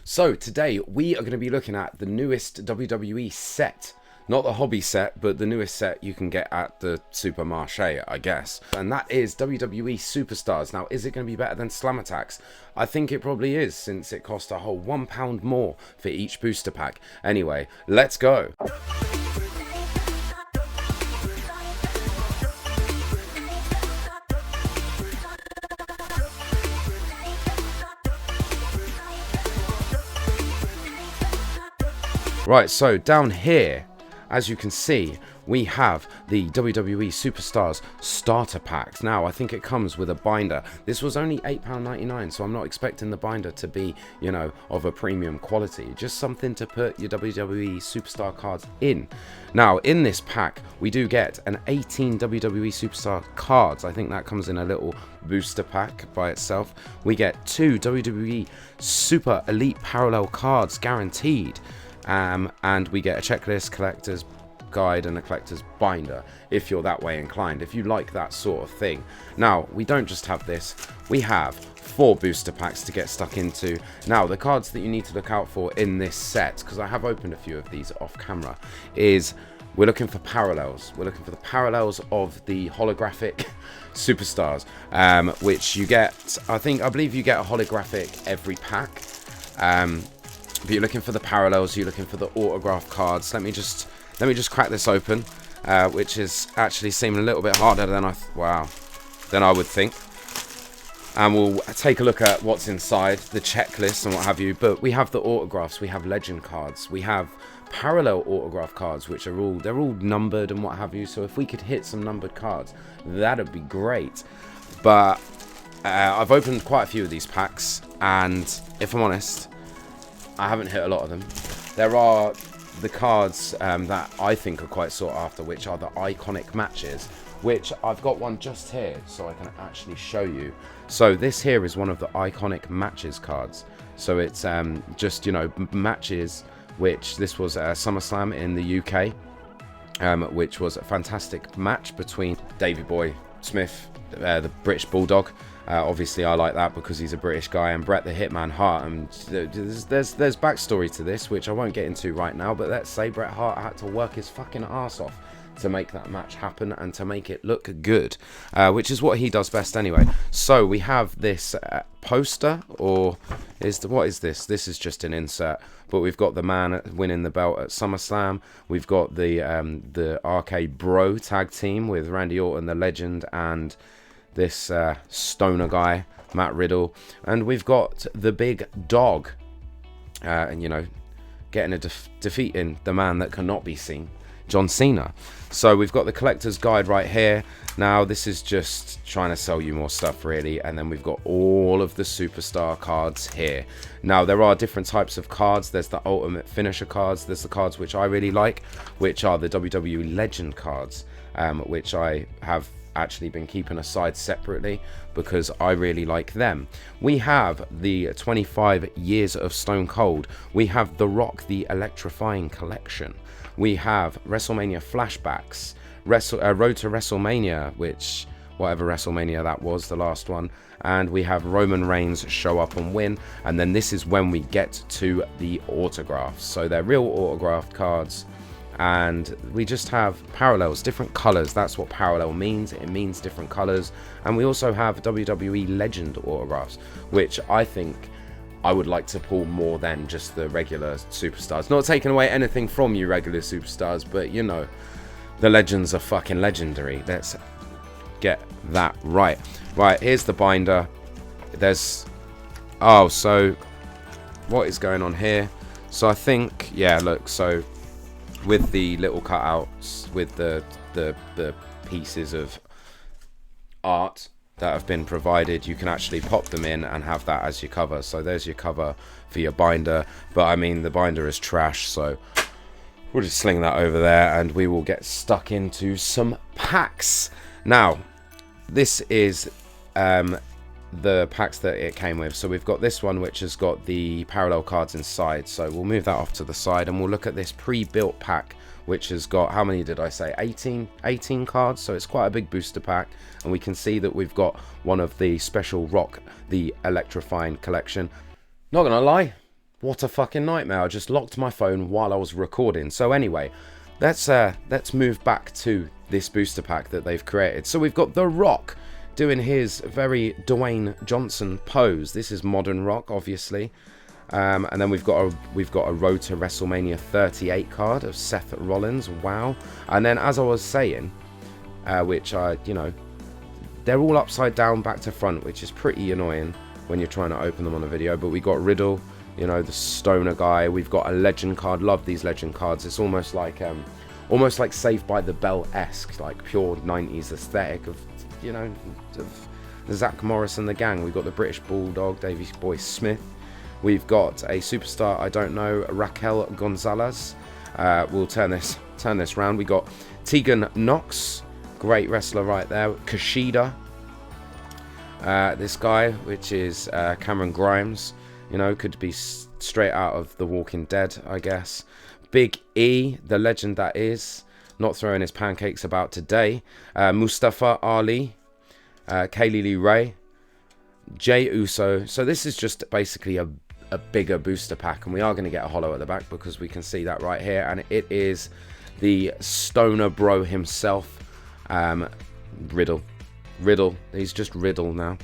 So today we are going to be looking at the newest WWE set. Not the hobby set, but the newest set you can get at the supermarché, I guess. And that is WWE Superstars. Now, is it going to be better than Slam Attacks? I think it probably is, since it cost a whole £1 more for each booster pack. Anyway, let's go. Right, so down here, as you can see, we have the WWE Superstars starter packs. Now, I think it comes with a binder. This was only £8.99, so I'm not expecting the binder to be, you know, of a premium quality. Just something to put your WWE Superstar cards in. Now, in this pack, we do get an 18 WWE Superstar cards. I think that comes in a little booster pack by itself. We get 2 WWE Super Elite Parallel cards guaranteed. And we get a checklist, collector's guide, and a collector's binder, if you're that way inclined, if you like that sort of thing. Now, we don't just have this, we have 4 booster packs to get stuck into. Now, the cards that you need to look out for in this set, because I have opened a few of these off camera, is we're looking for parallels. We're looking for the parallels of the holographic superstars, which you get, I believe you get a holographic every pack. But you're looking for the parallels, you're looking for the autograph cards. Let me just crack this open, which is actually seeming a little bit harder than I would think. And we'll take a look at what's inside, the checklist and what have you. But we have the autographs, we have legend cards, we have parallel autograph cards, which are they're all numbered and what have you. So if we could hit some numbered cards, that'd be great. But I've opened quite a few of these packs, and if I'm honest, I haven't hit a lot of them. There are the cards that I think are quite sought after, which are the iconic matches, which I've got one just here so I can actually show you. So this here is one of the iconic matches cards. So it's just, you know, matches, which this was SummerSlam in the UK, which was a fantastic match between Davey Boy Smith, the British Bulldog. Obviously, I like that because he's a British guy, and Bret the Hitman Hart. And there's backstory to this, which I won't get into right now. But let's say Bret Hart had to work his fucking ass off to make that match happen and to make it look good, which is what he does best anyway. So we have this poster, or what is this? This is just an insert. But we've got the man winning the belt at SummerSlam. We've got the RK Bro tag team with Randy Orton, the Legend, and this stoner guy, Matt Riddle. And we've got the big dog, and you know, getting defeating the man that cannot be seen, John Cena. So we've got the collector's guide right here. Now, this is just trying to sell you more stuff, really. And then we've got all of the superstar cards here. Now, there are different types of cards. There's the ultimate finisher cards. There's the cards which I really like, which are the WWE Legend cards, which I have actually been keeping aside separately because I really like them. We have the 25 years of Stone Cold. We have The Rock, the Electrifying Collection. We have WrestleMania flashbacks, Road to WrestleMania, which whatever WrestleMania that was, the last one. And we have Roman Reigns show up and win. And then this is when we get to the autographs. So they're real autographed cards. And we just have parallels, different colors. That's what parallel means. It means different colors. And we also have WWE Legend autographs, which I think I would like to pull more than just the regular superstars. Not taking away anything from you regular superstars, but you know, the legends are fucking legendary. Let's get that right. Right, here's the binder. So what is going on here? So I think, yeah, look, so with the little cutouts, with the pieces of art that have been provided, you can actually pop them in and have that as your cover. So there's your cover for your binder. But I mean, the binder is trash, so we'll just sling that over there and we will get stuck into some packs. Now, this is the packs that it came with. So we've got this one, which has got the parallel cards inside. So we'll move that off to the side and we'll look at this pre-built pack, which has got, how many did I say? 18 cards. So it's quite a big booster pack. And we can see that we've got one of the special Rock, the Electrifying Collection. Not gonna lie, What a fucking nightmare. I just locked my phone while I was recording. So anyway, let's move back to this booster pack that they've created. So we've got The Rock doing his very Dwayne Johnson pose. This is Modern Rock, obviously. And then we've got a Road to WrestleMania 38 card of Seth Rollins. Wow. And then, as I was saying, which they're all upside down back to front, which is pretty annoying when you're trying to open them on a video. But we got Riddle, the stoner guy. We've got a legend card. Love these legend cards. It's almost like Saved by the Bell-esque, like pure 90s aesthetic of Zach Morris and the gang. We've got the British Bulldog, Davey Boy Smith. We've got a superstar, I don't know, Raquel Gonzalez. We'll turn this round. We got Tegan Knox, great wrestler right there. Kushida, this guy, which is Cameron Grimes, could be straight out of The Walking Dead, I guess. Big E, the legend that is, not throwing his pancakes about today. Mustafa Ali, Kaylee Lee Ray, Jey Uso. So this is just basically a bigger booster pack, and we are going to get a holo at the back because we can see that right here, and it is the stoner bro himself, Riddle. He's just Riddle now.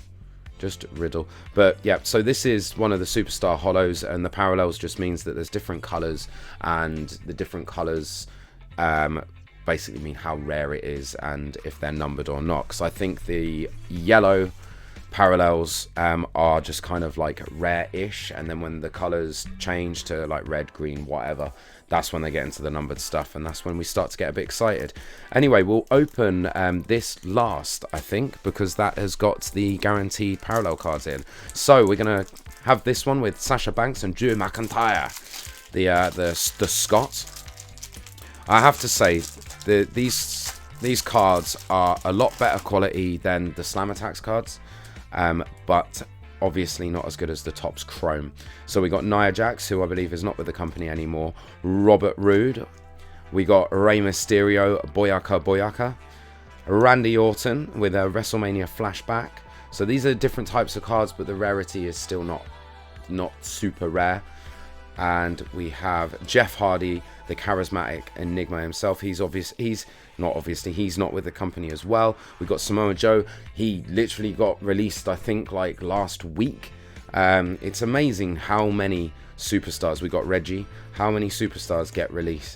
Just Riddle. But yeah, so this is one of the superstar holos, and the parallels just means that there's different colors, and the different colors basically mean how rare it is and if they're numbered or not. Because I think the yellow parallels are just kind of like rare-ish, and then when the colors change to like red, green, whatever, that's when they get into the numbered stuff, and that's when we start to get a bit excited. Anyway, we'll open this last, I think, because that has got the guaranteed parallel cards in. So we're gonna have this one with Sasha Banks and Drew McIntyre, the Scot. I have to say, these cards are a lot better quality than the Slam Attacks cards, but obviously not as good as the Topps Chrome. So we got Nia Jax, who I believe is not with the company anymore. Robert Roode. We got Rey Mysterio, Boyaka. Randy Orton with a WrestleMania flashback. So these are different types of cards, but the rarity is still not super rare. And we have Jeff Hardy, the charismatic Enigma himself. He's not with the company as well. We've got Samoa Joe. He literally got released, I think, like last week. It's amazing how many superstars. We got Reggie. How many superstars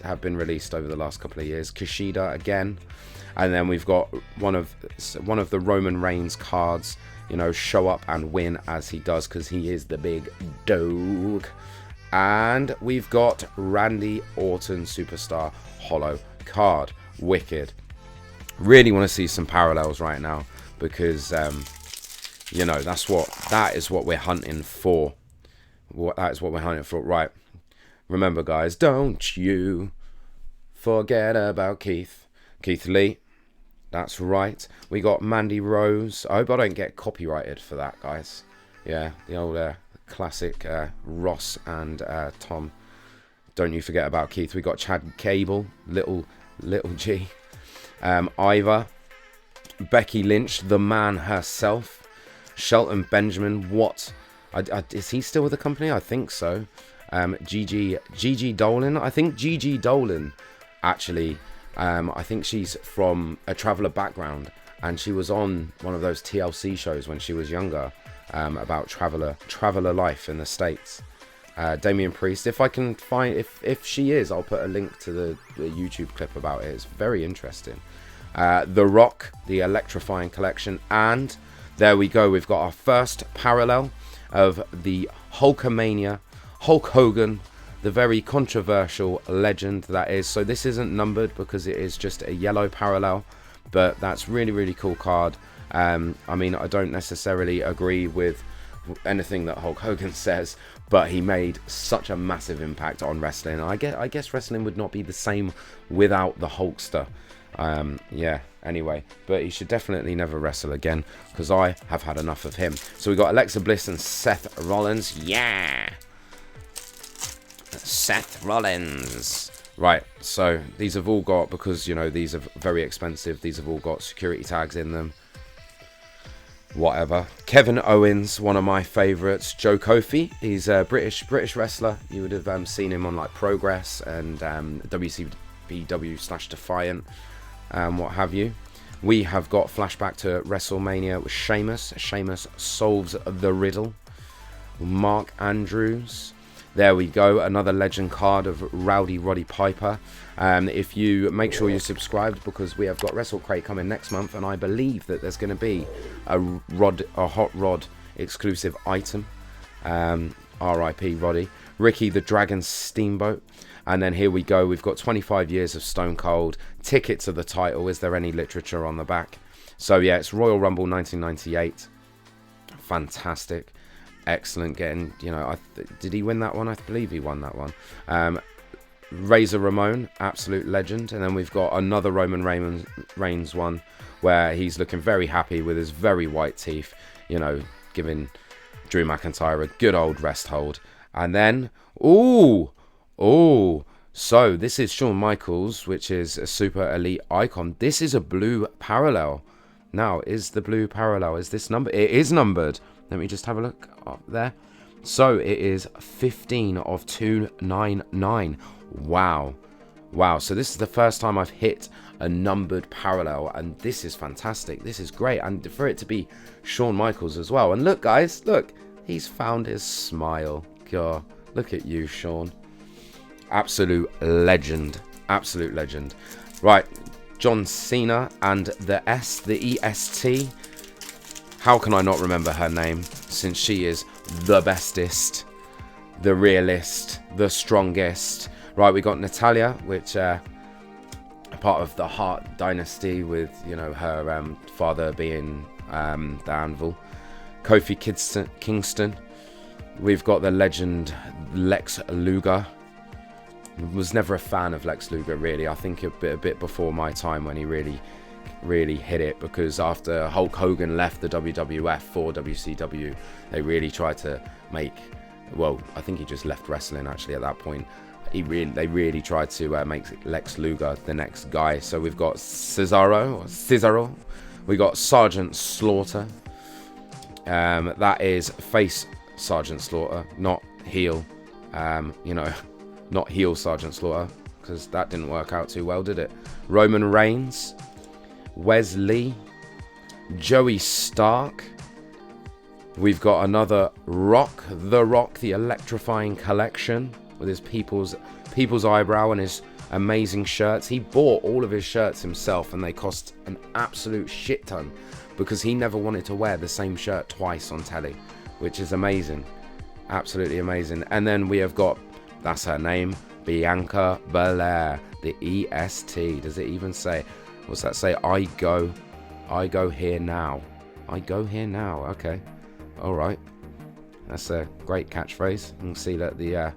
have been released over the last couple of years? Kushida again. And then we've got one of the Roman Reigns cards. Show up and win as he does, because he is the big dog. And we've got Randy Orton Superstar Holo card. Wicked. Really want to see some parallels right now, because that is what we're hunting for. That is what we're hunting for. Right. Remember, guys, don't you forget about Keith Lee. That's right. We got Mandy Rose. I hope I don't get copyrighted for that, guys. Yeah, the old classic Ross and Tom. Don't you forget about Keith. We got Chad Gable, Little G, Iva, Becky Lynch, the man herself, Shelton Benjamin. What? Is he still with the company? I think so. Gigi Dolan. I think Gigi Dolan, actually, I think she's from a Traveller background, and she was on one of those TLC shows when she was younger, about Traveller life in the States. Damian Priest. If I can find, if she is, I'll put a link to the YouTube clip about it. It's very interesting. The Rock, the Electrifying Collection, and there we go. We've got our first parallel of the Hulkamania, Hulk Hogan, the very controversial legend that is. So this isn't numbered because it is just a yellow parallel, but that's really cool card. I mean, I don't necessarily agree with anything that Hulk Hogan says, but he made such a massive impact on wrestling. I guess wrestling would not be the same without the Hulkster. Yeah, anyway, but he should definitely never wrestle again, because I have had enough of him. So we got Alexa Bliss and Seth Rollins. Yeah, Seth Rollins. Right, so these have all got, because these are very expensive, these have all got security tags in them. whatever. Kevin Owens, one of my favourites. Joe Kofi, he's a British wrestler. You would have seen him on like Progress and WCW/Defiant, what have you. We have got flashback to WrestleMania with Sheamus. Sheamus solves the riddle. Mark Andrews. There we go, another legend card of Rowdy Roddy Piper. If you make sure you're subscribed, because we have got Wrestle Crate coming next month, and I believe that there's going to be a hot rod exclusive item. R.I.P. Roddy. Ricky the Dragon Steamboat. And then here we go, we've got 25 years of Stone Cold. Ticket to the title, is there any literature on the back? So yeah, it's Royal Rumble 1998. Fantastic. Excellent. Getting, you know, did he win that one? I believe he won that one. Razor Ramon, absolute legend. And then we've got another Roman Reigns one where he's looking very happy with his very white teeth, you know, giving Drew McIntyre a good old rest hold. And then, so this is Shawn Michaels, which is a super elite icon. This is a blue parallel. Now, is the blue parallel, is this number? It is numbered. Let me just have a look up there. So it is 15 of 299. Wow. So this is the first time I've hit a numbered parallel, and this is fantastic. This is great, and for it to be Shawn Michaels as well. And look, guys, look, he's found his smile. God, look at you, Shawn. Absolute legend. Absolute legend. Right, John Cena and the EST. How can I not remember her name, since she is the bestest, the realist, the strongest. Right, we got Natalia, which part of the Hart dynasty, with, you know, her father being the Anvil. Kofi Kingston. We've got the legend Lex Luger. Was never a fan of Lex Luger, really. I think a bit before my time when he really hit it, because after Hulk Hogan left the WWF for WCW, they really tried to make, well, I think he just left wrestling actually at that point. They really tried to make Lex Luger the next guy. So we've got Cesaro, we got Sergeant Slaughter. That is face Sergeant Slaughter, not heel. You know, not heel Sergeant Slaughter, because that didn't work out too well, did it? Roman Reigns. Wesley, Joey Stark. We've got another Rock, the Electrifying Collection, with his people's eyebrow and his amazing shirts. He bought all of his shirts himself, and they cost an absolute shit ton, because he never wanted to wear the same shirt twice on telly, which is amazing. Absolutely amazing. And then we have got, that's her name, Bianca Belair, the EST. Does it even say? What's that say? I go here now. I go here now. Okay. All right. That's a great catchphrase. You can see that the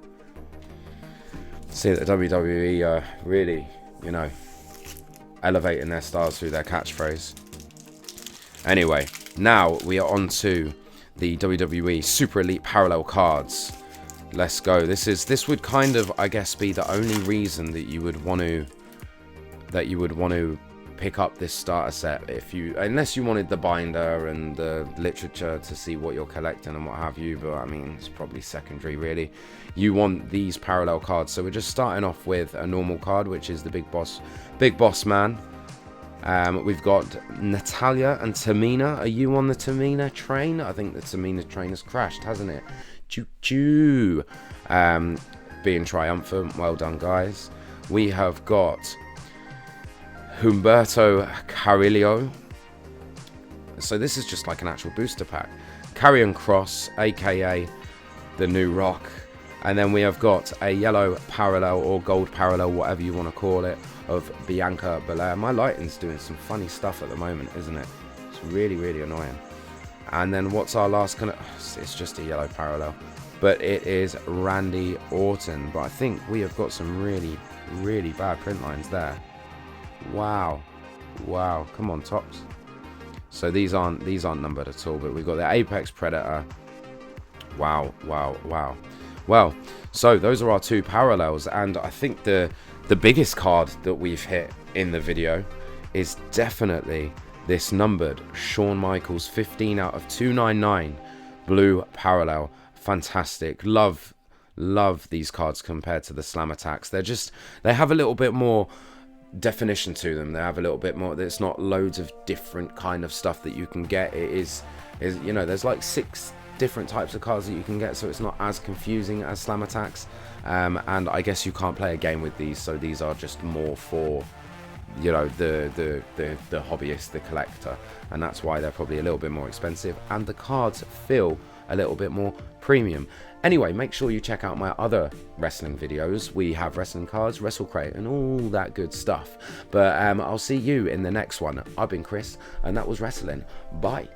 WWE really, you know, elevating their stars through their catchphrase. Anyway, now we are on to the WWE Super Elite Parallel cards. Let's go. This would kind of, I guess, be the only reason that you would want to pick up this starter set, unless you wanted the binder and the literature to see what you're collecting and what have you. But I mean, it's probably secondary, really. You want these parallel cards. So we're just starting off with a normal card, which is the Big Boss Man. We've got Natalia and Tamina. Are you on the Tamina train? I think the Tamina train has crashed, hasn't it? Choo-choo. Being triumphant. Well done, guys. We have got Humberto Carrillo. So this is just like an actual booster pack. Karrion Kross, aka the New Rock. And then we have got a yellow parallel or gold parallel, whatever you want to call it, of Bianca Belair. My lighting's doing some funny stuff at the moment, isn't it? It's really, really annoying. And then what's our last kind of... It's just a yellow parallel. But it is Randy Orton. But I think we have got some really, really bad print lines there. Wow. Come on, Topps. So these aren't numbered at all, but we've got the Apex Predator. Wow. Well, so those are our two parallels, and I think the biggest card that we've hit in the video is definitely this numbered Shawn Michaels 15 out of 299 blue parallel. Fantastic. Love these cards compared to the Slam Attacks. They have a little bit more definition to them. They have a little bit more. There's not loads of different kind of stuff that you can get. It is you know, there's like 6 different types of cards that you can get, so it's not as confusing as Slam Attacks. And I guess you can't play a game with these, so these are just more for, you know, the hobbyist, the collector, and that's why they're probably a little bit more expensive, and the cards feel a little bit more premium. Anyway, make sure you check out my other wrestling videos. We have wrestling cards, Wrestle Crate, and all that good stuff. But I'll see you in the next one. I've been Chris, and that was wrestling. Bye.